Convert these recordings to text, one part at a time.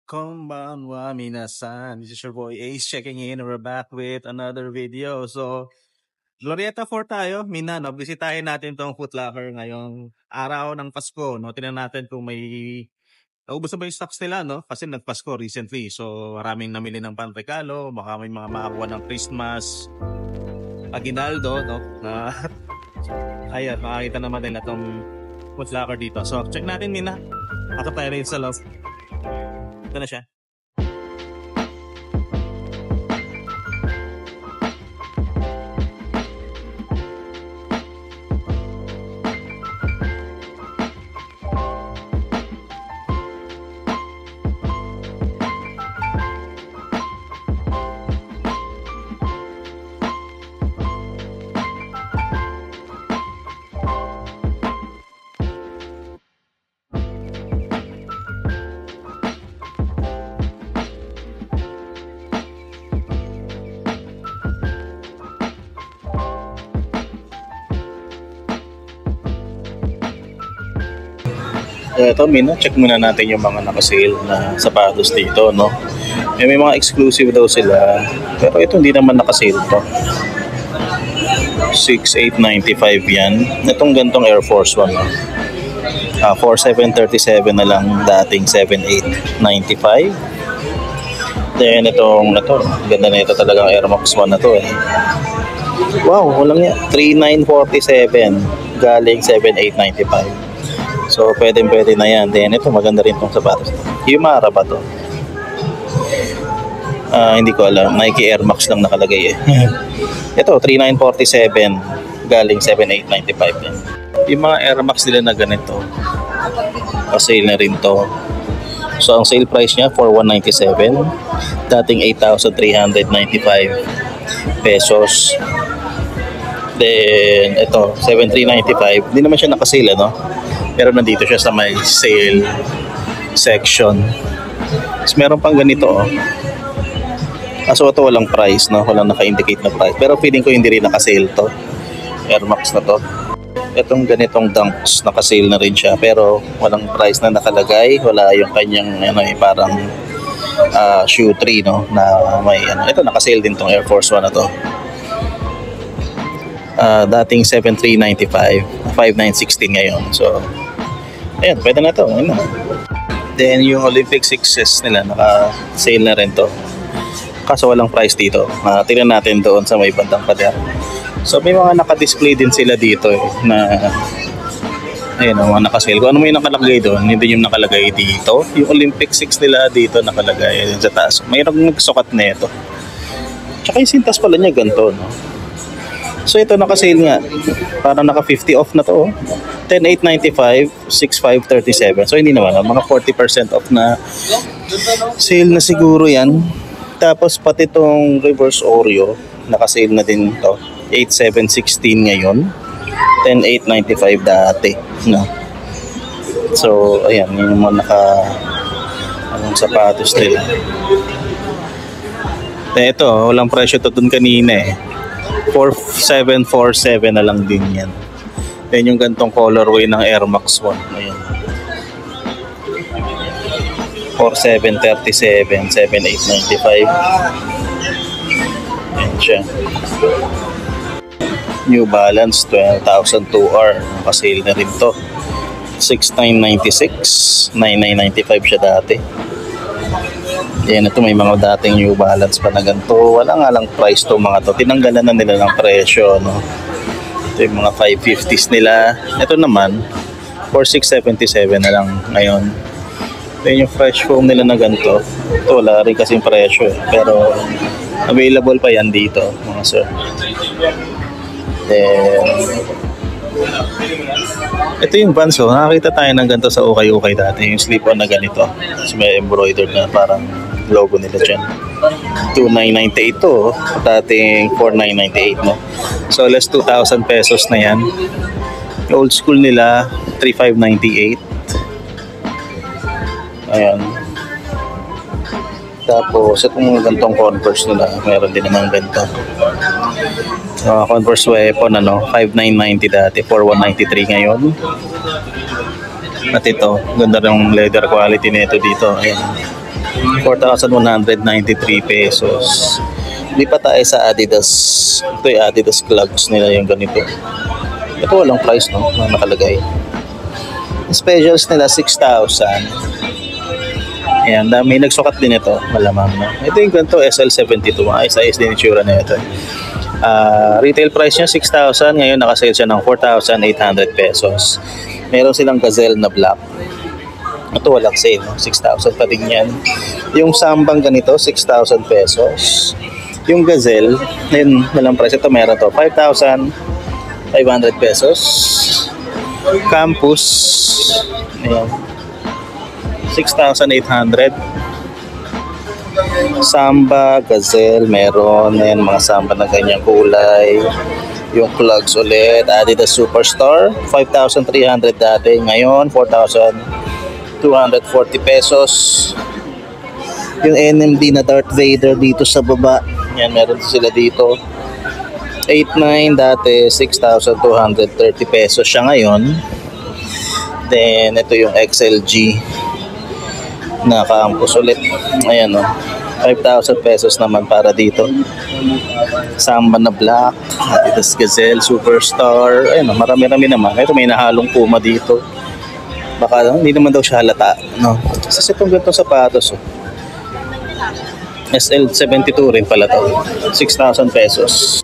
Konbanwa minasan. This is your boy Ace checking in. We're back with another video. So, Glorieta 4 tayo. Mina, no? Bisitahin natin tong Foot Locker ngayong araw ng Pasko. No? Tingnan natin kung may naubos na ba yung stocks nila, no? Kasi nagpasko recently. So, maraming namili ng panregalo. Baka may mga makakuha ng Christmas aginaldo, no? Na, ayan, makakita naman nila tong Foot Locker dito. So, check natin, Mina. Ako tayo rin sa love. Ito na siya. Ito, Mina, check muna natin yung mga naka-sale na sapatos dito, no? May mga exclusive daw sila, pero ito hindi naman naka-sale to. 6,895 yan. Itong gantong Air Force 1, no? 4,737 na lang, dating 7,895. Then itong, ganda na ito talagang Air Max 1 na to eh. Wow, walang yan. 3,947, galing 7,895. So, pwede na yan. Then, ito, maganda rin itong sapatos. Humara ba to? Hindi ko alam. Nike Air Max lang nakalagay eh. Ito, 3,947. Galing 7,895 yan. Yung mga Air Max nila na ganito, pa-sale na rin to. So, ang sale price niya, 4,197. Dating 8,395 pesos. Then, ito, 7,395. Hindi naman siya nakasale, no? Pero nandito siya sa may sale section. Tapos meron pang ganito, oh. Kaso ito walang price, no? Walang naka-indicate na price. Pero feeling ko hindi rin naka-sale to. Air Max na to. Itong ganitong Dunks, naka-sale na rin siya. Pero walang price na nakalagay. Wala yung kanyang, parang shoe 3, no? Na may, ito naka-sale din tong Air Force 1 na to. Dating 7,395, 5,916 ngayon. So, ayan, pwede na to. Ayan na. Then, yung Olympic 6s nila, naka-sale na rin to. Kaso walang price dito. Tingnan natin doon sa may bandang pader. So, may mga naka-display din sila dito eh, na ayan, mga naka-sale. Kung ano may nakalagay doon, hindi yung nakalagay dito. Yung Olympic 6 nila dito nakalagay sa taas. Mayroong nagsukat na ito. Tsaka yung sintas pala niya ganito, no? So ito naka-sale nga. Parang naka 50 off na to. 10,895, 6,537. So hindi naman, mga 40% off na sale na siguro yan. Tapos pati itong reverse Oreo, naka-sale na din to. 8,716 ngayon. 10,895 dati. No? So ayan, yun yung mga anong sapatos nila. Ito, walang presyo to dun kanina eh. 4,747 na lang din yan. Then yung gantong colorway ng Air Max 1. Ayan. 4,737, 7,895. Ayan siya. New Balance 12,000 2R. Nakasale na rin to. 6,996, 9,995 siya dati. Yan, ito may mga dating New Balance pa na ganito. Wala nga lang price to mga to. Tinanggalan na nila ng presyo, no? Ito yung mga 550s nila. Ito naman 4,677 na lang ngayon. Ito yung fresh foam nila na ganito. Ito wala rin kasing presyo eh. Pero available pa yan dito, mga sir. Then ito yung Vans, oh. Nakakita tayo ng ganito sa ukay-ukay dati. Yung slip-on na ganito. So may embroidered na parang logo nila dyan. 2,998 to. Dating 4,998, no? So less 2,000 pesos na yan. Old school nila 3,598. Ayan. Tapos itong gantong Converse nila, meron din naman ganito. Converse weapon, 5,990 dati, 4,193 ngayon. At ito, ganda ng leather quality nito dito. Ayan. 4,193 pesos. Hindi pa tayo sa Adidas. Ito yung Adidas clogs nila yung ganito. Ito walang price, no? Nakalagay. Specials nila 6,000. Ayan, may nagsukat din ito, malamang, no? Ito yung ganito, SL72. Ayos-ayos din yung tsura na ito. Retail price niya 6,000. Ngayon nakasale siya ng 4,800 pesos. Meron silang Gazelle na black. Ito walang sale, no? 6,000 pa din yan. Yung Sambang ganito, 6,000 pesos. Yung Gazelle, yun, walang price. Ito meron to, 5,500 pesos. Campus, ayan, 6,800. Samba, Gazelle, meron. Ayan, mga Samba na ganyang kulay. Yung plugs ulit, Adidas Superstar, 5,300 dati. Ngayon, 4,240 pesos. Yung NMD na Darth Vader dito sa baba. Yan, meron sila dito. 8,900 dati, 6,230 pesos siya ngayon. Then, ito yung XLG na campus ulit. Ayan, o. 5,000 pesos naman para dito. Samba na black, Adidas Gazelle, Superstar. Ayan, marami-rami naman. Ito may nahalong Puma dito. Baka hindi naman daw siya halata, no? Kasi itong ganitong sapatos, oh. SL72 rin pala to. 6,000 pesos.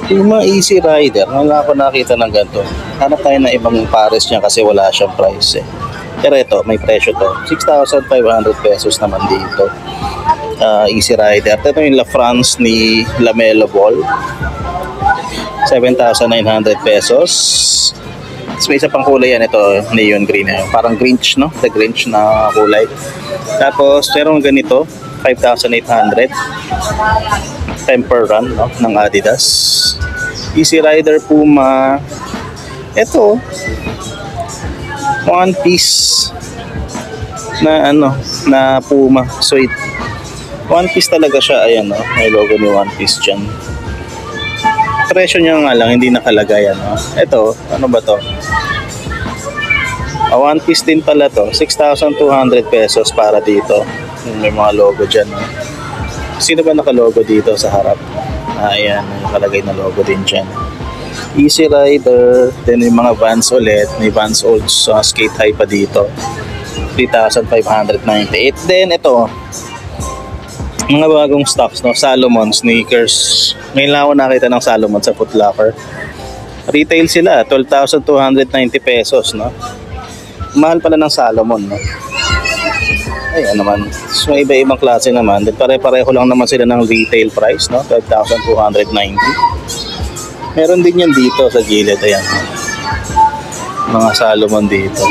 Yung mga Easy Rider, wala ako nakita ng ganito. Hanap tayo ng ibang pares niya kasi wala siyang price, eh. Pero ito, may presyo to. 6,500 pesos naman dito. Easy Rider. Ito yung La France ni Lamelo Ball. 7,900 pesos. Tapos may isa pang kulay yan. Ito, neon green. Parang Grinch, no? The Grinch na kulay. Tapos, meron ganito. 5,800. Temper Run, no? Ng Adidas. Easy Rider Puma. Ito, one piece na na Puma suede. One piece talaga siya. Ayan, no? May logo ni One Piece dyan. Presyo niya nga lang hindi nakalagay, no? Ito, ano ba to? One piece din pala to. 6,200 pesos para dito. May mga logo dyan, no? Sino ba nakalogo dito sa harap? Ayan, nakalagay na logo din dyan. Easy Rider. Then yung mga Vans ulit. May Vans Old Skate High pa dito. 3,598. Then ito, mga bagong stocks, no? Salomon sneakers. Ngayon lang ako nakita ng Salomon sa Foot Locker. Retail sila, 12,290 pesos, no? Mahal pala ng Salomon, no? Ayan naman. So, may iba-ibang klase naman. Pare-pareho lang naman sila ng retail price, no? 12,290. Meron din yan dito sa gilid. Ayan. Mga Salomon dito.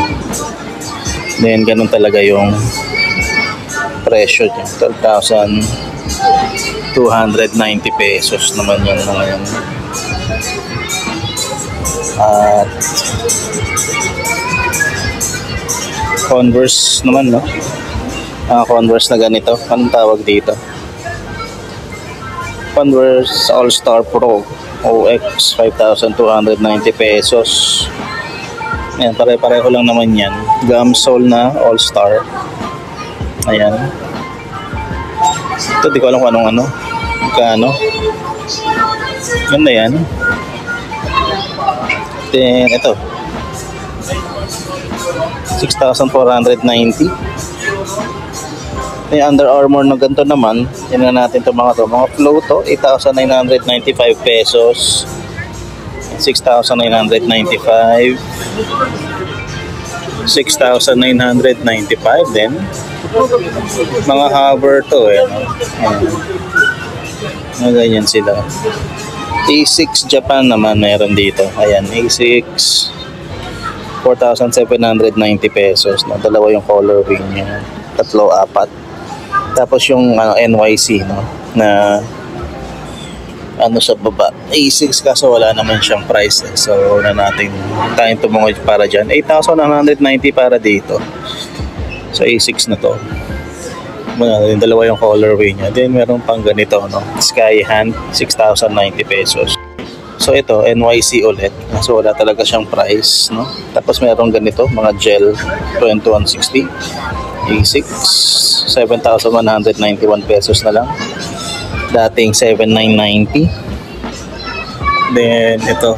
Then, ganun talaga yung presyo niya. 12,290 pesos naman yun na ngayon. At Converse naman, no? Converse na ganito. Anong tawag dito? Converse All-Star Pro OX, 5,290 pesos. Ayan, pare-pareho lang naman yan. Gum sole na All-Star. Ayan. Ito, di ko alam kung anong magkano. Ganda yan. Then, ito. 6,490. Yung Under Armour na ganito naman, yun na natin itong mga to. Mga flow to, 8,995 pesos. 6,995. 6,995 din. Mga hover to, eh. No? Ganyan sila. A6 Japan naman meron dito. Ayan, A6. 4,790 pesos. No? Dalawa yung colorway niya. Tatlo, apat. Tapos yung NYC, no? Na sa baba. A6 kaso wala naman siyang price, eh. So, na natin tayong tumungod para dyan. 8,190 para dito. So, A6 na to. Yung dalawa yung colorway niya. Then, meron pang ganito, no? Sky Hand, 6,090 pesos. So, ito, NYC ulit. So, wala talaga siyang price, no? Tapos, meron ganito, mga gel, 2160. A6, 7,191 pesos na lang. Dating 7,990. Then ito,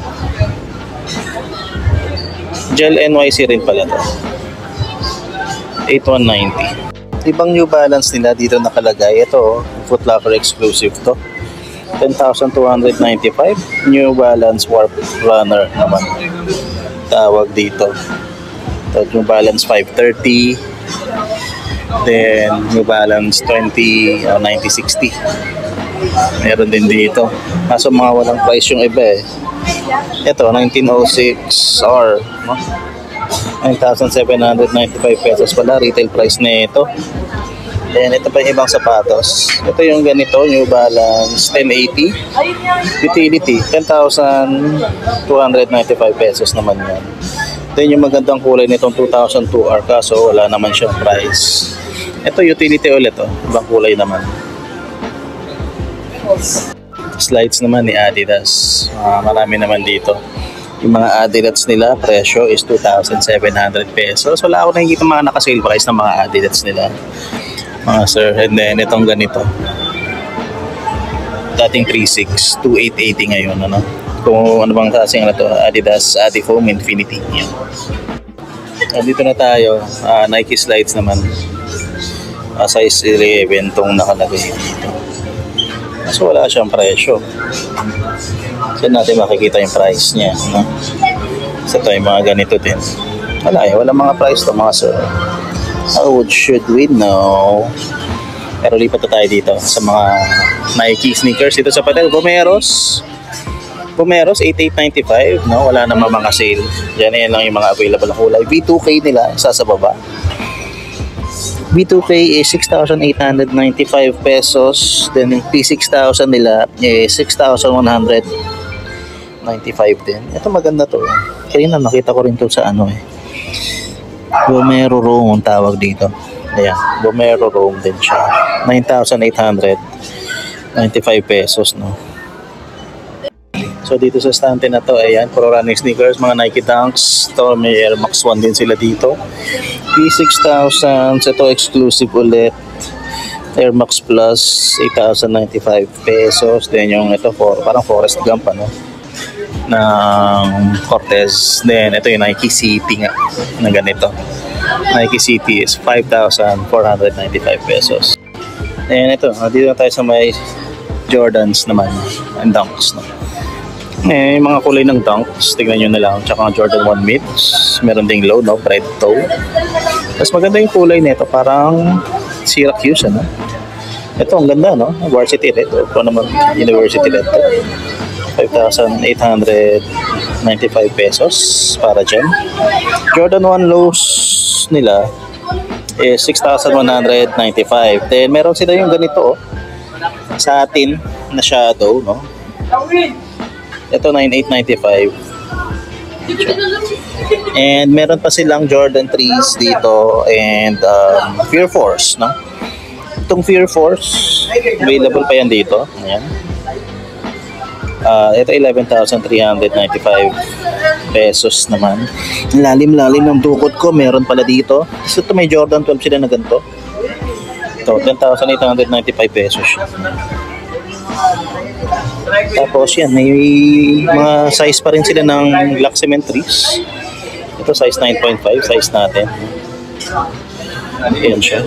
Gel NYC rin pala to, 8,190. Ibang New Balance nila dito nakalagay. Ito, Foot Locker exclusive to, 10,295. New Balance Warp Runner naman tawag dito. Ito, New Balance 530. Then New Balance 9060. Meron din dito. Kaso mga walang price yung iba eh. Ito, 1906R, no? 9,795 pesos pala retail price na ito. Then ito pa yung ibang sapatos. Ito yung ganito, New Balance 1080 utility, 10,295 pesos naman yan. Then yung magandang kulay nitong 2002R, kaso wala naman siyang price. Ito utility ulit, oh. Ibang kulay naman. Slides naman ni Adidas. Marami naman dito. Yung mga Adidas nila, presyo is 2,700 pesos. Wala ako nakikita mga naka-sale price ng mga Adidas nila, mga sir. And then itong ganito, dating 3,600, 2,880 ngayon, ano? Kung ano bang kasing ano to, Adidas Adifoam Infinity. Yan. Dito na tayo. Nike slides naman. Size 11 tong nakalagay dito. So wala siyang presyo. Saan natin makikita yung price niya, no? Sa tayo mga ganito din. Wala eh, wala mga price to mga sir. How should we know? Pero lipat na tayo dito sa mga Nike sneakers. Dito sa Patel, Vomeros 8895, no? Wala namang mga sale. Yan lang yung mga available na kulay. V2K nila, isa sa baba. B2K is 6,895 pesos. Then P6,000 nila is 6,195 din. Ito maganda to. Kaya na nakita ko rin to sa ano eh. Vomero Roam ang tawag dito. Ayan, Vomero Roam din siya. 9,895 pesos, no. So dito sa stante na to, ayan, puro running sneakers, mga Nike Dunks. To may Air Max 1 din sila dito. P6000, ito exclusive ulit. Air Max Plus, 8,095 pesos. Then yung ito, parang Forest Gump, ano, ng Cortez. Then ito yung Nike City nga, na ganito. Nike City is 5,495 pesos. And ito, dito na tayo sa may Jordans naman, and Dunks, no. Eh, mga kulay ng Dunks, tignan nyo na lang. Tsaka Jordan 1 Mids, meron ding low, no, red toe. Tapos maganda yung kulay nito, parang Syracuse, ano. Ito, ang ganda, no, varsity red. Ito naman, university red. 5,895 pesos para dyan. Jordan 1 lows nila is 6,195. Then meron sila yung ganito, oh, sa atin na shadow, no. Ito 9,895. And meron pa silang Jordan 3s dito and Fear Force, no. Itong Fear Force available pa yan dito. Ayan. Ito 11,395 pesos naman. Lalim-lalim ng dukot ko, meron pala dito. So ito may Jordan 12 sila na ganito. Ito 10,895 pesos. Tapos yan, may mga size pa rin sila ng Black Cement 3s. Ito size 9.5, size natin. Ayan siya.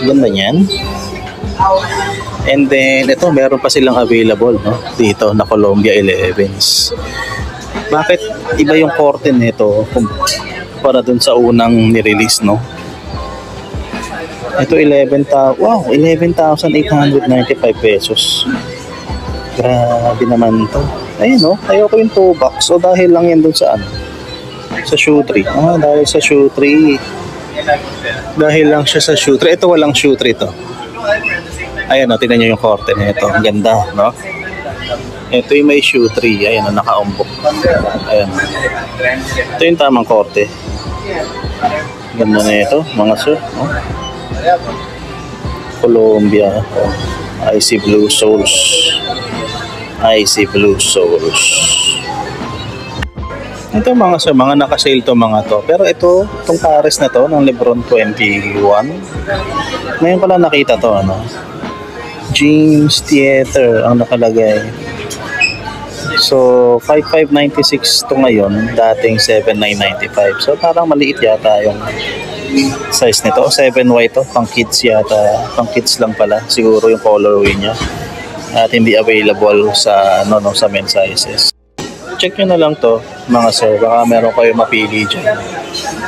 Ganda niyan. And then ito, meron pa silang available, no, dito na Columbia 11s. Bakit iba yung korte nito para dun sa unang ni-release, no? Ito 11,895 pesos. Grabe naman to. Ayun, no, ayoko yung 2 box. O dahil lang yan dun sa ano, sa shoe 3. Dahil sa shoe 3. Dahil lang siya sa shoe 3. Ito walang shoe 3 to. Ayan, no, tingnan nyo yung korte nito. Ang ganda, no? Ito yung may shoe 3. Ayan, no, nakaumbok. Ayan. Ito yung tamang korte. Ganda na ito, mga sir, no? Columbia, Icy Blue Soles. Icy Blue Soles. Ito mga sir, mga naka-sale to mga to. Pero itong pares na to ng Lebron 21. Ngayon pala nakita to, ano. James Theater ang nakalagay. So 5596 to ngayon, dating 7995. So parang maliit yata yung size nito. 7Y to, pang kids yata. Pang kids lang pala siguro yung colorway niya. At hindi available sa sa men's sizes. Check nyo na lang to mga sir, baka meron kayo mapili dyan.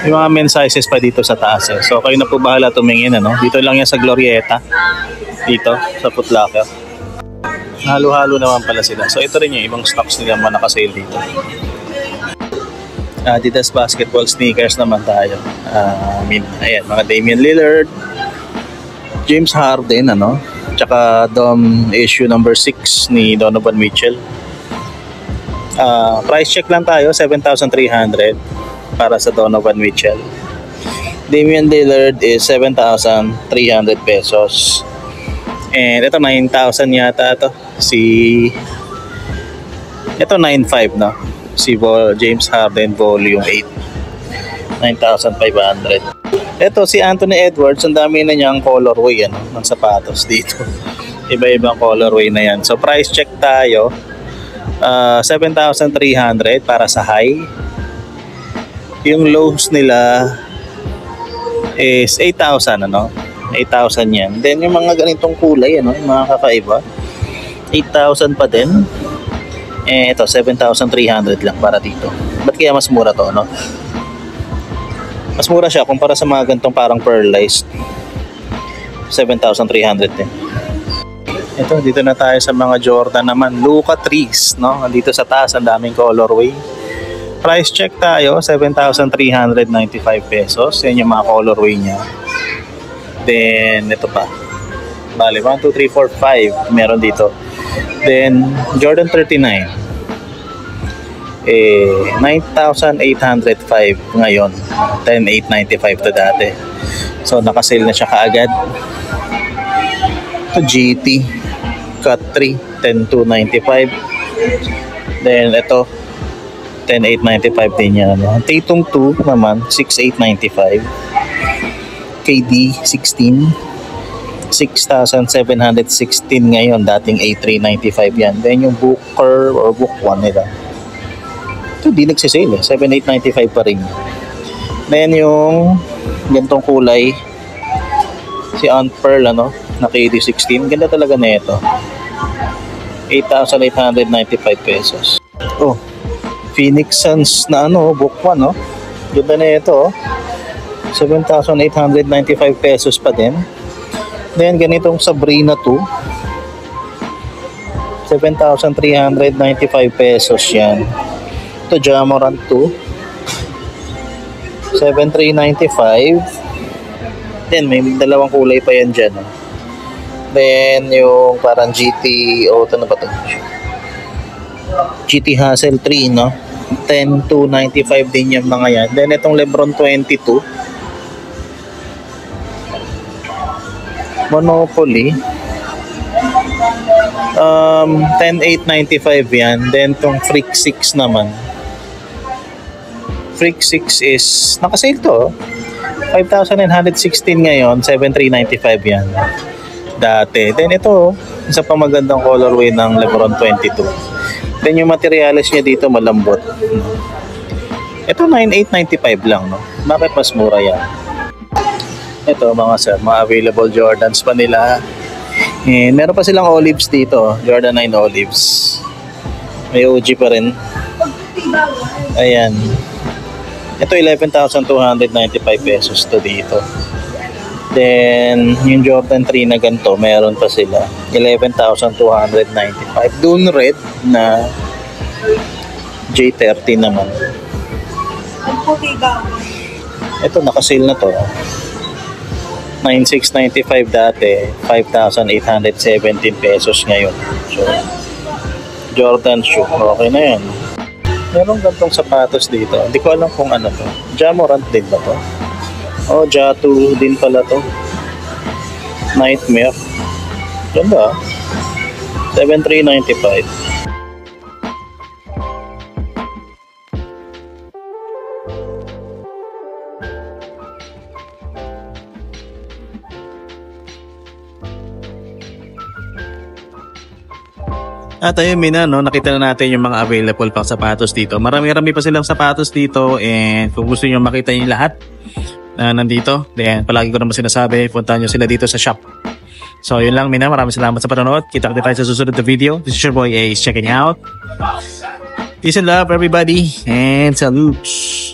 Yung mga men's sizes pa dito sa taas eh. So kayo na po bahala tumingin, ano. Dito lang yan sa Glorieta, dito sa Foot Locker. Halo-halo naman pala sila. So ito rin yung ibang stocks nila mga naka-sale dito. Adidas basketball sneakers naman tayo. Ayan, mga Damian Lillard, James Harden, ano, tsaka issue number 6 ni Donovan Mitchell. Price check lang tayo, 7,300 para sa Donovan Mitchell. Damian Lillard is 7,300 pesos. And ito 9,000 yata to. Ito 9,500, no? Si James Harden Volume 8. 9,500. Ito si Anthony Edwards, ang dami na niyang colorway, ano, ng sapatos dito. Iba-ibang colorway na yan. So price check tayo. 7,300 para sa high. Yung lows nila is 8,000, ano? 8,000 yan. Then yung mga ganitong kulay, ano, yung mga kakaiba, 8,000 pa din. Ito 7,300 lang para dito. Ba't kaya mas mura to, no? Mas mura siya kumpara sa mga ganitong parang pearlized. 7,300 din. Ito, dito na tayo sa mga Jordan naman. Luka Trees, no? Dito sa taas, ang daming colorway. Price check tayo, 7,395 pesos. Yan yung mga colorway niya. Then, ito pa. Bale, 1, 2, 3, 4, 5. Meron dito. Then, Jordan 39. 9,805 ngayon. 10,895 to dati. So, nakasale na siya kaagad. Ito, GT. Cut 3, 10,295. Then ito 10,895 din yan. Tatum 2 naman 6,895. KD 16 6,716 ngayon, dating 8,395 yan. Then yung Booker or Book 1 nila, ito di nagsisale, 7,895 pa rin. Then yung gantong kulay, si Aunt Pearl, ano, na KD 16, ganda talaga na ito. 8,895 pesos. Oh, Phoenix Suns na ano, Book 1, no? Ganda na ito, oh. 7,895 pesos pa din. Then ganitong Sabrina 2, 7,395 pesos yan. Ito Jamorant 2, 7,395. Then may dalawang kulay pa yan dyan, oh. Then yung parang GT, ito na ba ito? GT Hassel 3, no? 10,295 din yung mga yan. Then itong Lebron 22 Monopoly, 10,895 yan. Then itong Freak 6 naman, Freak 6 is nakasale to, 5,916 ngayon, 7,395 yan dati. Then ito, isa pa magandang colorway ng Lebron 22. Then yung materials niya dito malambot. Ito 9,895 lang, no? Bakit mas mura yan? Ito mga sir, mga available Jordans pa nila. Meron pa silang olives dito, Jordan 9 olives. May OG pa rin. Ayan. Ito 11,295 pesos to dito. Then, yung Jordan 3 na ganito, meron pa sila. 11,295. Dune Red na J30 naman. Ito, nakasale na to. 9,695 dati. 5,817 pesos ngayon. So, Jordan shoe. Okay na yan. Meron gantong sapatos dito. Hindi ko alam kung ano to. Jamorant din ba to? Oh, Jatu din pala to. Nightmare. Ganda. 7,395. At ayun, Mina, no, nakita na natin yung mga available pang sapatos dito. Marami-rami pa silang sapatos dito, and kung gusto nyo makita yung lahat na nandito, then palagi ko naman sinasabi, puntahan nyo sila dito sa shop. So yun lang, Mina, maraming salamat sa panonood. Kita-kita tayo sa susunod na video. This is your boy Ace checking out. Peace and love everybody, and salutes.